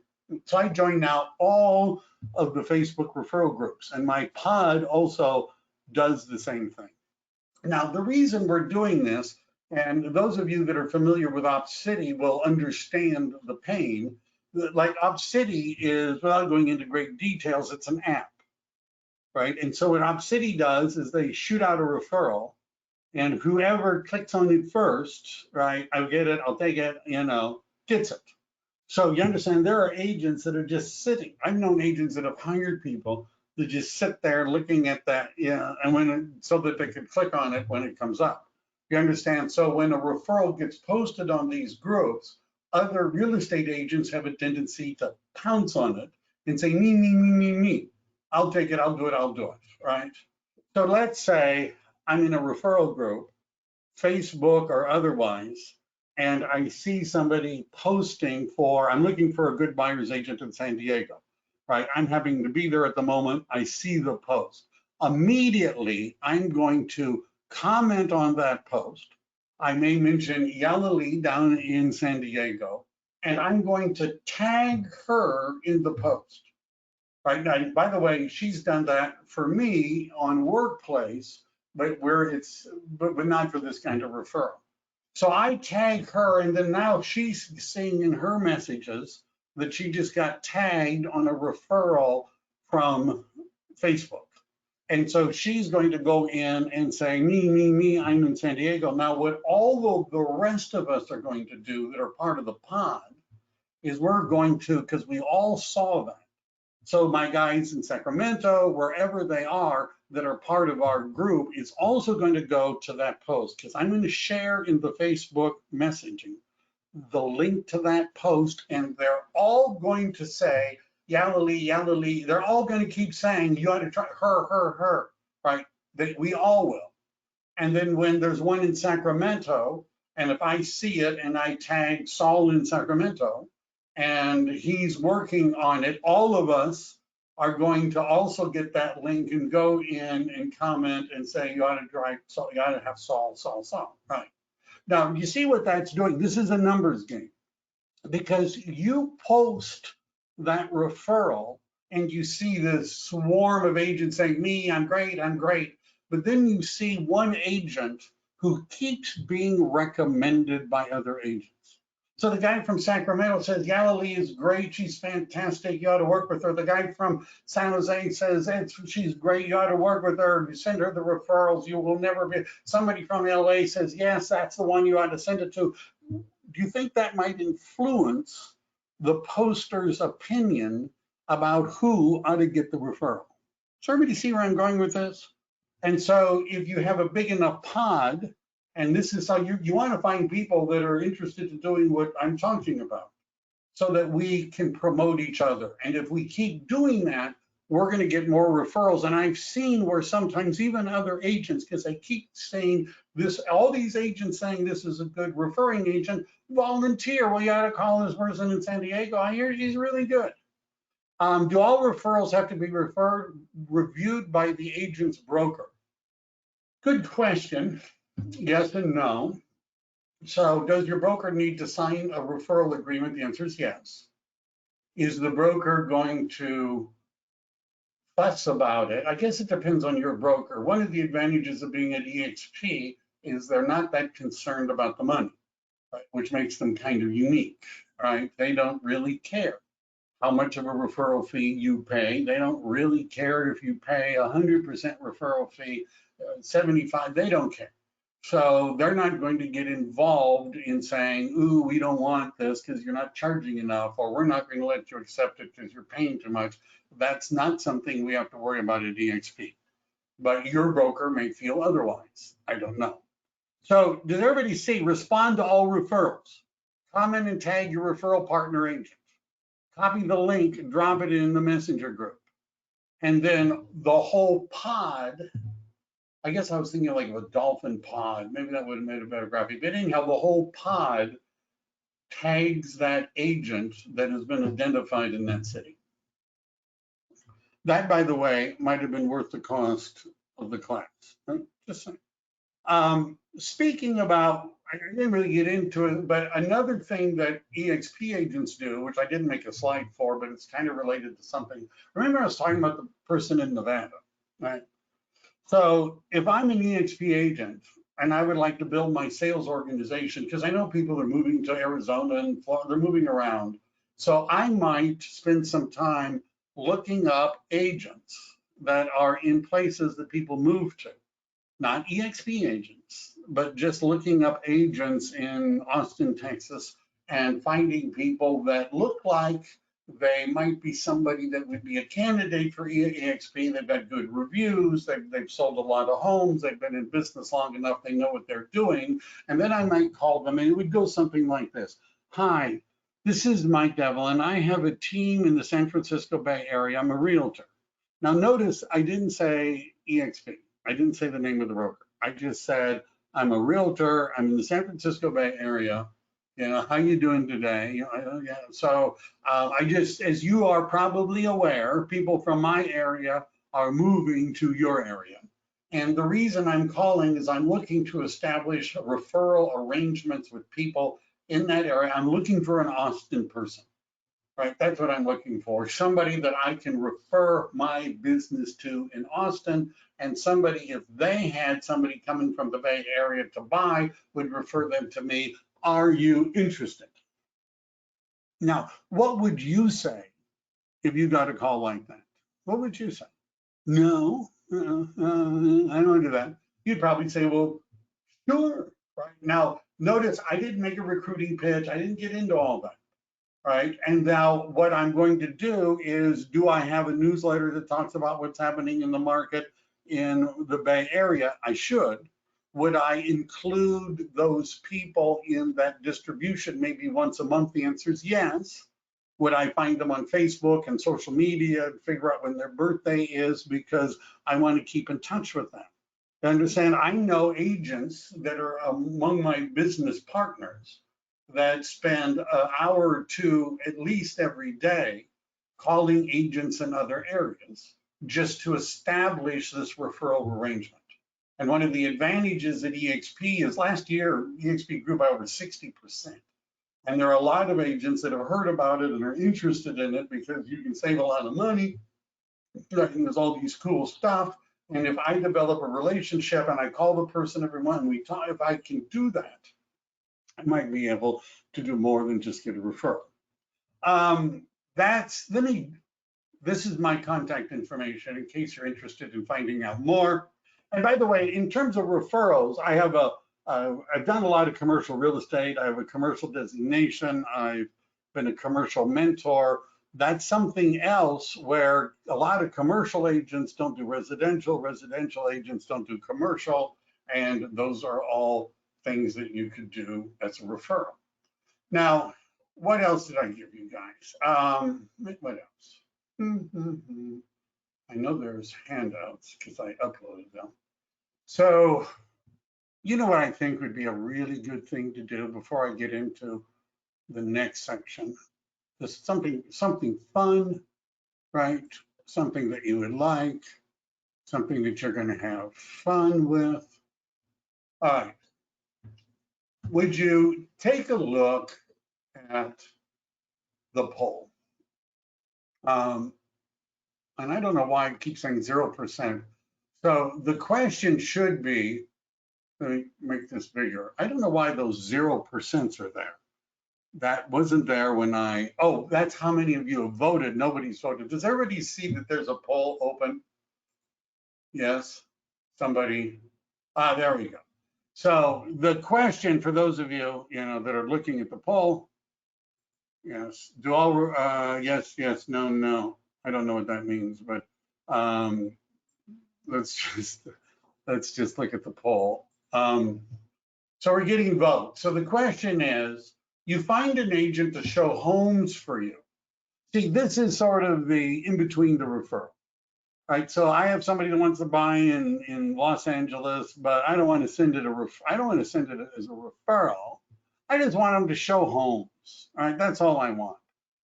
So I join now all of the Facebook referral groups, and my pod also does the same thing. Now, the reason we're doing this, and those of you that are familiar with OpCity will understand the pain. Like OpCity is, without going into great details, it's an app, right? And so what OpCity does is they shoot out a referral, and whoever clicks on it first, right, I'll get it, I'll take it, gets it. So you understand there are agents that are just sitting. I've known agents that have hired people that just sit there looking at that, and so that they can click on it when it comes up. You understand? So when a referral gets posted on these groups, other real estate agents have a tendency to pounce on it and say, me. I'll take it, I'll do it, right? So let's say I'm in a referral group, Facebook or otherwise, and I see somebody posting I'm looking for a good buyer's agent in San Diego, right? I'm having to be there at the moment. I see the post. Immediately, I'm going to comment on that post. I may mention Yalali down in San Diego, and I'm going to tag her in the post. Right now, by the way, she's done that for me on Workplace, but but not for this kind of referral. So I tag her, and then now she's seeing in her messages that she just got tagged on a referral from Facebook. And so she's going to go in and say, me, I'm in San Diego. Now, what all of the rest of us are going to do that are part of the pod is we're going to, because we all saw that. So my guys in Sacramento, wherever they are that are part of our group, is also going to go to that post, because I'm going to share in the Facebook messaging the link to that post, and they're all going to say, Yalali, they're all going to keep saying, you ought to try her, right? We all will. And then when there's one in Sacramento, and if I see it and I tag Saul in Sacramento, and he's working on it, all of us are going to also get that link and go in and comment and say, you ought to have Saul, right? Now, you see what that's doing? This is a numbers game, because you post that referral and you see this swarm of agents saying, me, I'm great. But then you see one agent who keeps being recommended by other agents. So the guy from Sacramento says, Yalali is great, she's fantastic, you ought to work with her. The guy from San Jose says, she's great, you ought to work with her. You send her the referrals, you will never be. Somebody from LA says, yes, that's the one you ought to send it to. Do you think that might influence the poster's opinion about who ought to get the referral? So everybody see where I'm going with this? And so if you have a big enough pod, and this is how you want to find people that are interested in doing what I'm talking about, so that we can promote each other. And if we keep doing that, we're going to get more referrals. And I've seen where sometimes even other agents, because they keep saying this, all these agents saying this is a good referring agent, volunteer. Well, you ought to call this person in San Diego. I hear she's really good. Do all referrals have to be reviewed by the agent's broker? Good question. Yes and no. So does your broker need to sign a referral agreement? The answer is yes. Is the broker going to fuss about it? I guess it depends on your broker. One of the advantages of being at EXP is they're not that concerned about the money, right? Which makes them kind of unique, right? They don't really care how much of a referral fee you pay. They don't really care if you pay 100% referral fee, 75, they don't care. So they're not going to get involved in saying, ooh, we don't want this because you're not charging enough, or we're not going to let you accept it because you're paying too much. That's not something we have to worry about at EXP. But your broker may feel otherwise. I don't know. So does everybody see? Respond to all referrals. Comment and tag your referral partner agent. Copy the link and drop it in the messenger group. And then the whole pod, I guess I was thinking like of a dolphin pod. Maybe that would have made a better graphic. But anyhow, the whole pod tags that agent that has been identified in that city. That, by the way, might have been worth the cost of the class. Just saying. Speaking about, I didn't really get into it, but another thing that EXP agents do, which I didn't make a slide for, but it's kind of related to something. Remember I was talking about the person in Nevada, right? So if I'm an EXP agent and I would like to build my sales organization, because I know people are moving to Arizona and Florida, they're moving around. So I might spend some time looking up agents that are in places that people move to. Not EXP agents, but just looking up agents in Austin, Texas, and finding people that look like they might be somebody that would be a candidate for EXP. They've got good reviews, they've sold a lot of homes, they've been in business long enough, they know what they're doing. And then I might call them, and it would go something like this. Hi, this is Mike Devlin. I have a team in the San Francisco Bay Area. I'm a realtor. Now notice I didn't say EXP. I didn't say the name of the broker. I just said, I'm a realtor. I'm in the San Francisco Bay Area. You know, how you doing today? You know, yeah. So I just, as you are probably aware, people from my area are moving to your area. And the reason I'm calling is I'm looking to establish referral arrangements with people in that area. I'm looking for an Austin person. Right, that's what I'm looking for. Somebody that I can refer my business to in Austin, and somebody, if they had somebody coming from the Bay Area to buy, would refer them to me. Are you interested? Now, what would you say if you got a call like that? What would you say? No, I don't do that. You'd probably say, well, sure. Right now, notice I didn't make a recruiting pitch. I didn't get into all that. Right. And now what I'm going to do is, do I have a newsletter that talks about what's happening in the market in the Bay Area? I should. Would I include those people in that distribution maybe once a month? The answer is yes. Would I find them on Facebook and social media and figure out when their birthday is, because I want to keep in touch with them? You understand? I know agents that are among my business partners that spend an hour or two at least every day calling agents in other areas just to establish this referral arrangement. And one of the advantages at EXP is last year, EXP grew by over 60%. And there are a lot of agents that have heard about it and are interested in it because you can save a lot of money. And there's all these cool stuff. And if I develop a relationship and I call the person every month and we talk, if I can do that, I might be able to do more than just get a referral. This is my contact information in case you're interested in finding out more. And by the way, in terms of referrals, I have I've done a lot of commercial real estate. I have a commercial designation. I've been a commercial mentor. That's something else where a lot of commercial agents don't do residential. Residential agents don't do commercial. And those are all things that you could do as a referral. Now, what else did I give you guys? What else? I know there's handouts because I uploaded them. So, you know what I think would be a really good thing to do before I get into the next section? This something fun, right? Something that you would like, something that you're going to have fun with. All right. Would you take a look at the poll? And I don't know why I keep saying 0%. So the question should be, let me make this bigger. I don't know why those 0% are there. That wasn't there when oh, that's how many of you have voted. Nobody's voted. Does everybody see that there's a poll open? Yes, somebody, there we go. So the question for those of you, that are looking at the poll, yes, do all, yes, yes, no, no. I don't know what that means, but let's just look at the poll. So we're getting votes. So the question is, you find an agent to show homes for you. See, this is sort of the in between the referral. right? So I have somebody that wants to buy in Los Angeles, but I don't want to send it I don't want to send it as a referral. I just want them to show homes, all right? That's all I want.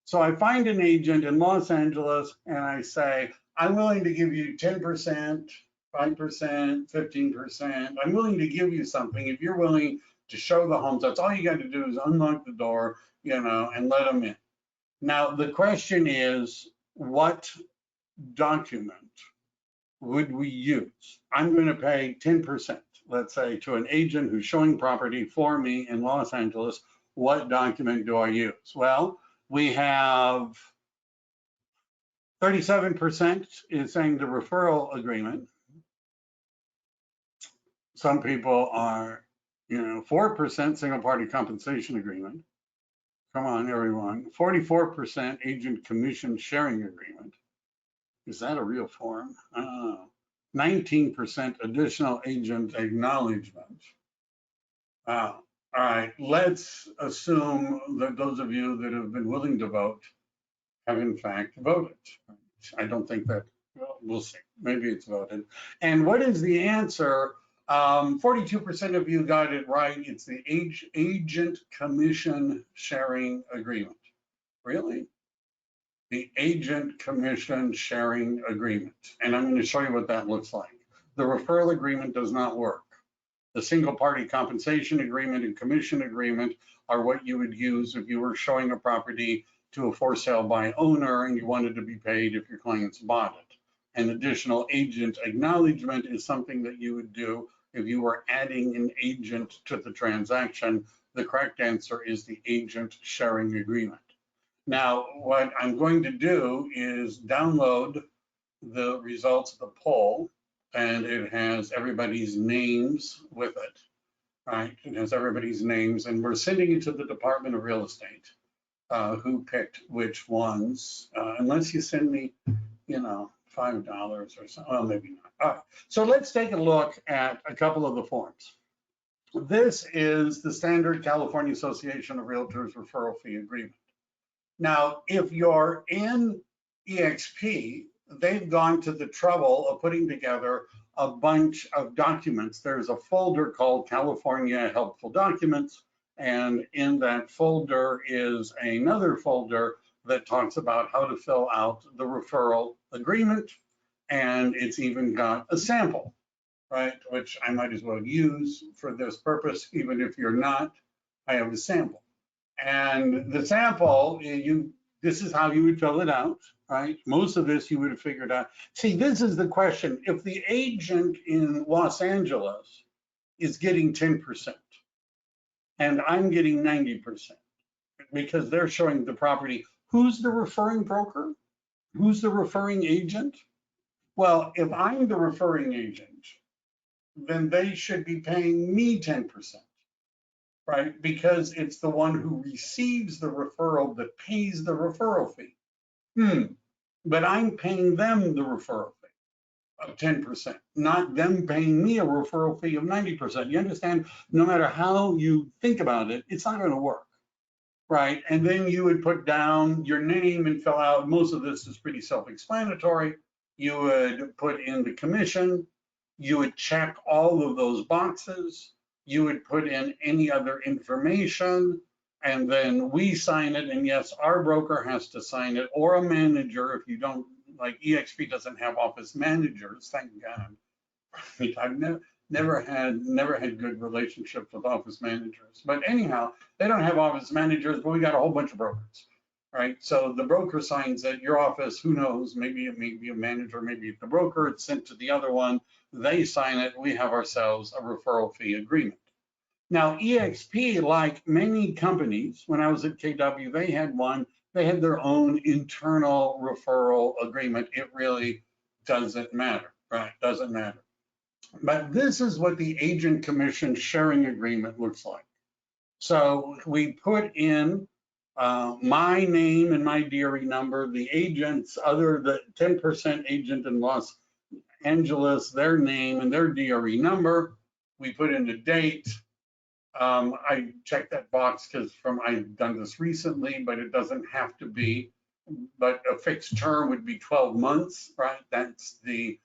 So I find an agent in Los Angeles and I say, I'm willing to give you 10%, 5%, 15%. I'm willing to give you something if you're willing to show the homes. That's all you got to do is unlock the door, and let them in. Now, the question is, what document would we use? I'm going to pay 10%, let's say, to an agent who's showing property for me in Los Angeles. What document do I use? Well, we have 37% is saying the referral agreement. Some people are, 4% single party compensation agreement. Come on, everyone. 44% agent commission sharing agreement. Is that a real form? I don't know. 19% additional agent acknowledgement. All right, let's assume that those of you that have been willing to vote have in fact voted. I don't think that, well, we'll see. Maybe it's voted. And what is the answer? 42% of you got it right. It's the agent commission sharing agreement. Really? The agent commission sharing agreement. And I'm going to show you what that looks like. The referral agreement does not work. The single party compensation agreement and commission agreement are what you would use if you were showing a property to a for sale by owner and you wanted to be paid if your clients bought it. An additional agent acknowledgement is something that you would do if you were adding an agent to the transaction. The correct answer is the agent sharing agreement. Now, what I'm going to do is download the results of the poll, and it has everybody's names with it, right? It has everybody's names, and we're sending it to the Department of Real Estate, who picked which ones, unless you send me, $5 or something. Well, maybe not. All right. So let's take a look at a couple of the forms. This is the standard California Association of Realtors Referral Fee Agreement. Now, if you're in EXP, they've gone to the trouble of putting together a bunch of documents. There's a folder called California Helpful Documents, and in that folder is another folder that talks about how to fill out the referral agreement, and it's even got a sample, right, which I might as well use for this purpose, even if you're not. I have a sample. And the sample, this is how you would fill it out, right? Most of this you would have figured out. See, this is the question. If the agent in Los Angeles is getting 10% and I'm getting 90% because they're showing the property, who's the referring broker? Who's the referring agent? Well, if I'm the referring agent, then they should be paying me 10%. Right? Because it's the one who receives the referral that pays the referral fee. But I'm paying them the referral fee of 10%, not them paying me a referral fee of 90%. You understand? No matter how you think about it, it's not going to work. Right? And then you would put down your name and fill out. Most of this is pretty self-explanatory. You would put in the commission. You would check all of those boxes. You would put in any other information, and then we sign it. And yes, our broker has to sign it, or a manager if you don't, like EXP doesn't have office managers, thank God. I've never had good relationships with office managers. But anyhow, they don't have office managers, but we got a whole bunch of brokers, right? So the broker signs it, your office, who knows, maybe it may be a manager, maybe the broker, it's sent to the other one, they sign it, we have ourselves a referral fee agreement. Now, EXP, like many companies, when I was at KW, they had one, they had their own internal referral agreement. It really doesn't matter, right? Doesn't matter. But this is what the agent commission sharing agreement looks like. So we put in my name and my DRE number, the agents, the 10% agent in Los Angeles, their name and their DRE number. We put in the date. I checked that box because I've done this recently, but it doesn't have to be. but a fixed term would be 12 months, right? That's the,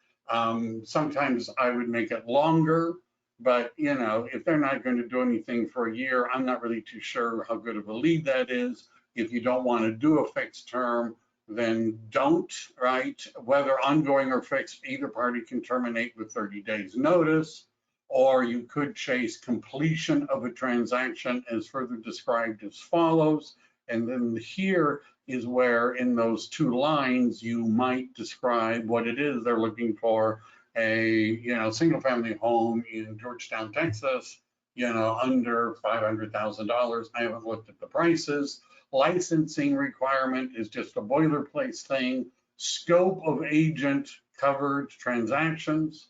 sometimes I would make it longer, but you know, if they're not going to do anything for a year, I'm not really too sure how good of a lead that is. If you don't want to do a fixed term, then don't, right? Whether ongoing or fixed, either party can terminate with 30 days notice, or you could chase completion of a transaction as further described as follows. And then here is where in those 2 lines, you might describe what it is they're looking for. A single family home in Georgetown, Texas, under $500,000. I haven't looked at the prices. Licensing requirement is just a boilerplate thing. Scope of agent covered transactions.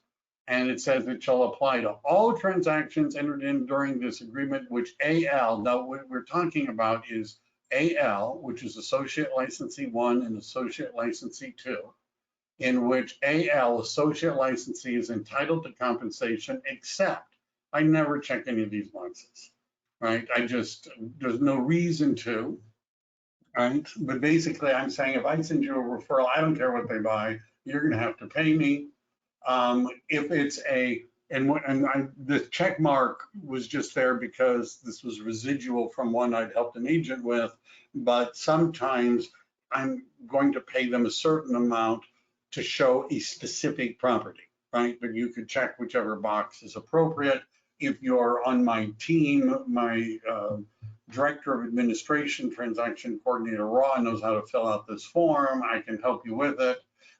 And it says it shall apply to all transactions entered in during this agreement, which AL, now what we're talking about is AL, which is Associate Licensee 1 and Associate Licensee 2, in which AL, Associate Licensee, is entitled to compensation, except I never check any of these boxes, right? There's no reason to, right? But basically, I'm saying if I send you a referral, I don't care what they buy, you're going to have to pay me. If it's the check mark was just there because this was residual from one I'd helped an agent with, but sometimes I'm going to pay them a certain amount to show a specific property, right? But you could check whichever box is appropriate. If you're on my team, my Director of Administration, Transaction Coordinator Raw knows how to fill out this form. I can help you with it.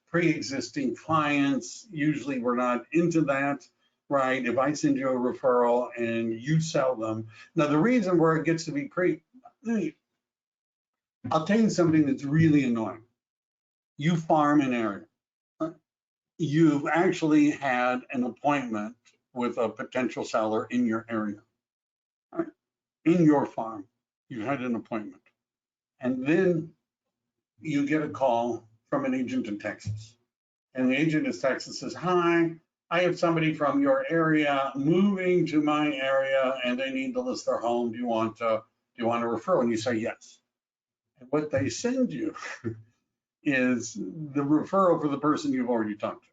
Pre-existing clients, usually we're not into that, right? If I send you a referral and you sell them. Now, the reason where it gets to be I'll tell you something that's really annoying. You farm an area. You've actually had an appointment with a potential seller in your area, right? In your farm, you had an appointment. And then you get a call from an agent in Texas. And the agent in Texas says, hi, I have somebody from your area moving to my area and they need to list their home. Do you want a referral? And you say yes. And what they send you is the referral for the person you've already talked to.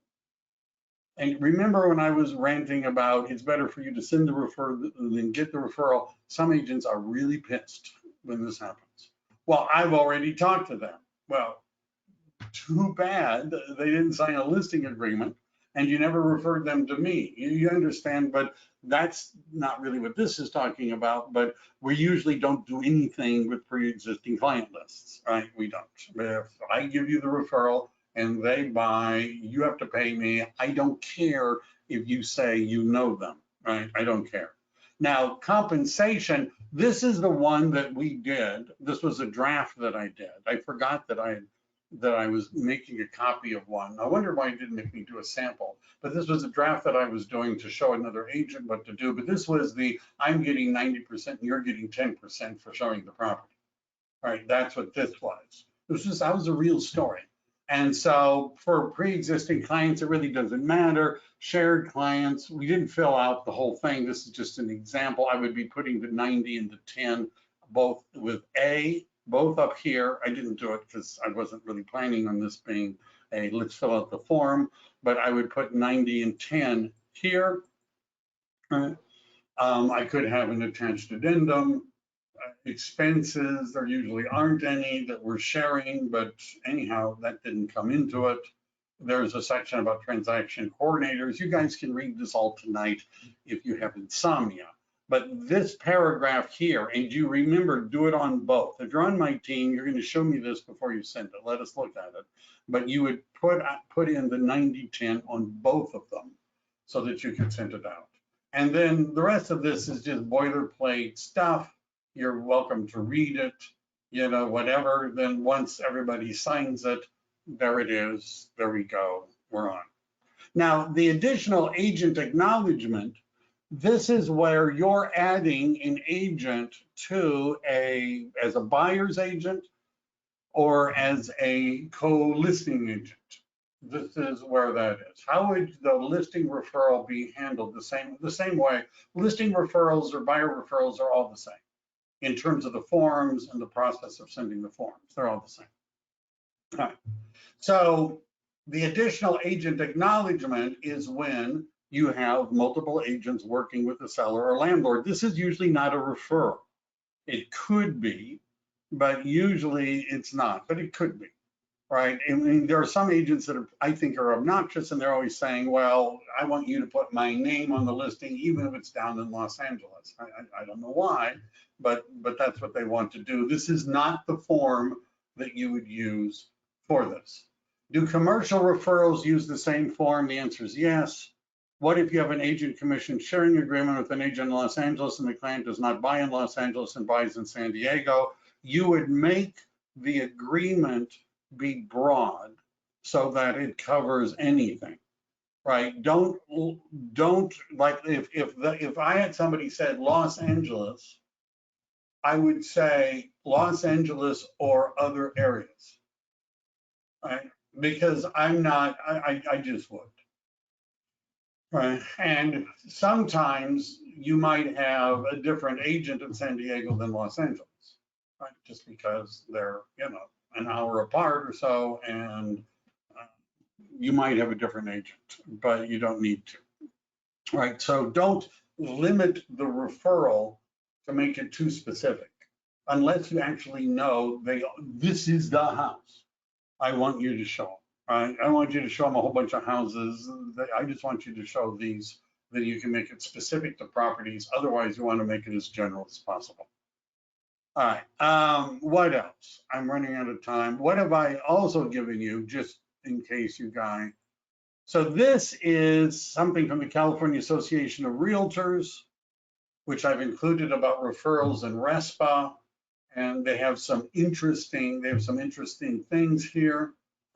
And remember when I was ranting about it's better for you to send the referral than get the referral, some agents are really pissed when this happens. Well, I've already talked to them. Well, too bad they didn't sign a listing agreement and you never referred them to me. You understand, but that's not really what this is talking about, but we usually don't do anything with pre-existing client lists, right? We don't. If I give you the referral and they buy, you have to pay me. I don't care if you say you know them, right? I don't care. Now, compensation, this is the one that we did. This was a draft that I did. I forgot that I was making a copy of one. I wonder why it didn't make me do a sample, but this was a draft that I was doing to show another agent what to do. But this was I'm getting 90% and you're getting 10% for showing the property, right? That's what this was. That was a real story. And so for pre-existing clients, it really doesn't matter. Shared clients, we didn't fill out the whole thing. This is just an example. I would be putting the 90 and the 10, both with both up here. I didn't do it because I wasn't really planning on this being let's fill out the form, but I would put 90 and 10 here. I could have an attached addendum. Expenses, there usually aren't any that we're sharing, but anyhow, that didn't come into it. There's a section about transaction coordinators. You guys can read this all tonight if you have insomnia. But this paragraph here, and you remember, do it on both. If you're on my team, you're going to show me this before you send it. Let us look at it. But you would put in the 90-10 on both of them so that you can send it out. And then the rest of this is just boilerplate stuff. You're welcome to read it, whatever. Then once everybody signs it, there it is. There we go. We're on. Now, the additional agent acknowledgement, this is where you're adding an agent to as a buyer's agent or as a co-listing agent. This is where that is. How would the listing referral be handled? The same way. Listing referrals or buyer referrals are all the same in terms of the forms and the process of sending the forms. They're all the same. All right. So the additional agent acknowledgement is when you have multiple agents working with the seller or landlord. This is usually not a referral. It could be, but usually it's not, but it could be, right? I mean, there are some agents that I think are obnoxious, and they're always saying, well, I want you to put my name on the listing, even if it's down in Los Angeles. I don't know why, but that's what they want to do. This is not the form that you would use for this. Do commercial referrals use the same form? The answer is yes. What if you have an agent commission sharing agreement with an agent in Los Angeles and the client does not buy in Los Angeles and buys in San Diego? You would make the agreement be broad so that it covers anything, right? Don't like if I had somebody said Los Angeles, I would say Los Angeles or other areas, right? Because I'm not, I just would. Right. And sometimes you might have a different agent in San Diego than Los Angeles, right? Just because they're, an hour apart or so, and you might have a different agent, but you don't need to, right? So don't limit the referral to make it too specific, unless you actually know this is the house I want you to show them. Right? I want you to show them a whole bunch of houses. I just want you to show these, that you can make it specific to properties. Otherwise, you want to make it as general as possible. All right. What else? I'm running out of time. What have I also given you, just in case you guys? So this is something from the California Association of Realtors, which I've included about referrals and RESPA, and they have some interesting things here.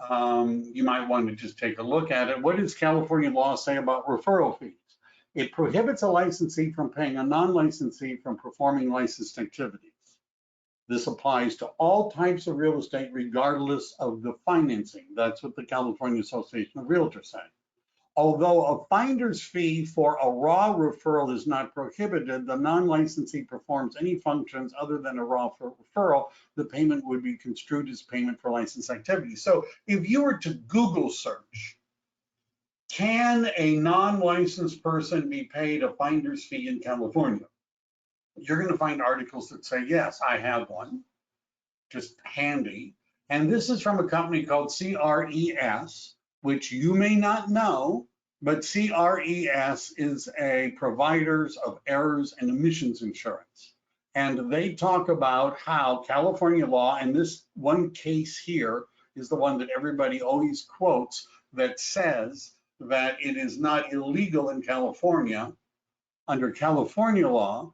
You might want to just take a look at it. What does California law say about referral fees? It prohibits a licensee from paying a non-licensee from performing licensed activities. This applies to all types of real estate, regardless of the financing. That's what the California Association of Realtors say. Although a finder's fee for a raw referral is not prohibited, the non-licensee performs any functions other than a raw referral, the payment would be construed as payment for licensed activity. So if you were to Google search, can a non-licensed person be paid a finder's fee in California? You're going to find articles that say, yes, I have one, just handy. And this is from a company called CRES, which you may not know, but CRES is a providers of errors and emissions insurance. And they talk about how California law, and this one case here is the one that everybody always quotes, that says that it is not illegal in California, under California law,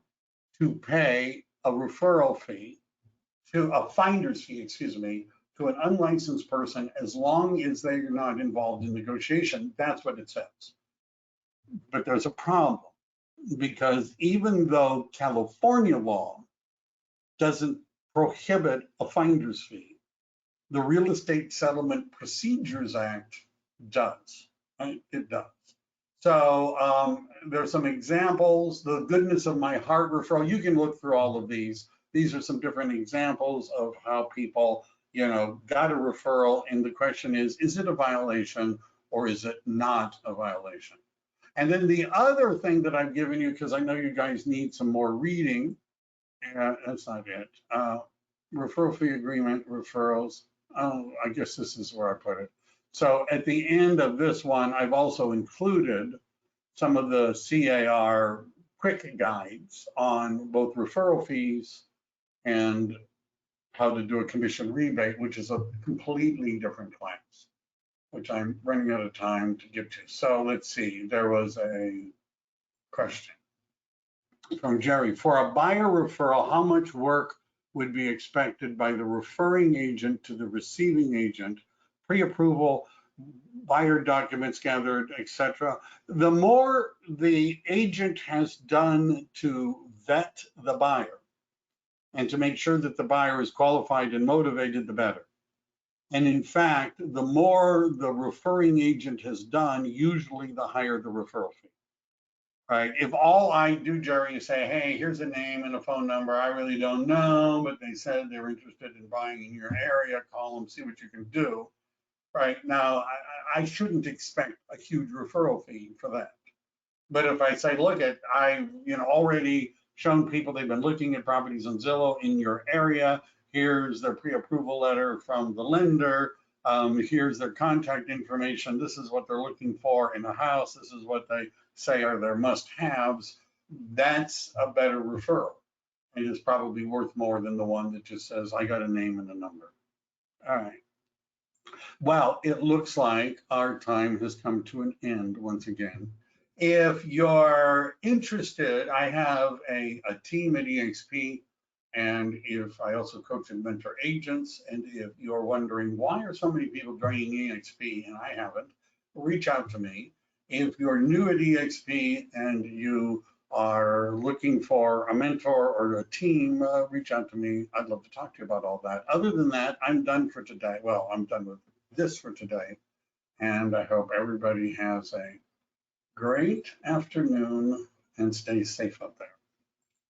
to pay a referral fee, to a finder's fee, excuse me, to an unlicensed person as long as they're not involved in negotiation. That's what it says. But there's a problem, because even though California law doesn't prohibit a finder's fee, the Real Estate Settlement Procedures Act does, right? It does. So there's some examples. The goodness of my heart referral, you can look through all of these. These are some different examples of how people, got a referral, and the question is it a violation or is it not a violation? And then the other thing that I've given you, because I know you guys need some more reading, that's not it. Referral fee agreement, referrals. Oh, I guess this is where I put it. So at the end of this one, I've also included some of the CAR quick guides on both referral fees and how to do a commission rebate, which is a completely different class, which I'm running out of time to get to. So let's see, there was a question from Jerry. For a buyer referral, how much work would be expected by the referring agent to the receiving agent, pre-approval, buyer documents gathered, etc.? The more the agent has done to vet the buyer and to make sure that the buyer is qualified and motivated, the better. And in fact, the more the referring agent has done, usually the higher the referral fee. right? If all I do, Jerry, is say, hey, here's a name and a phone number, I really don't know, but they said they're interested in buying in your area, call them, see what you can do. Right now, I shouldn't expect a huge referral fee for that. But if I say, look at, I already shown people they've been looking at properties on Zillow in your area. Here's their pre-approval letter from the lender. Here's their contact information. This is what they're looking for in a house. This is what they say are their must-haves. That's a better referral. It is probably worth more than the one that just says, I got a name and a number. All right. Well, it looks like our time has come to an end once again. If you're interested, I have a team at EXP, and if I also coach and mentor agents, and if you're wondering why are so many people joining EXP and I haven't, reach out to me. If you're new at EXP and you are looking for a mentor or a team, reach out to me. I'd love to talk to you about all that. Other than that, I'm done for today. Well, I'm done with this for today, and I hope everybody has a great afternoon and stay safe out there.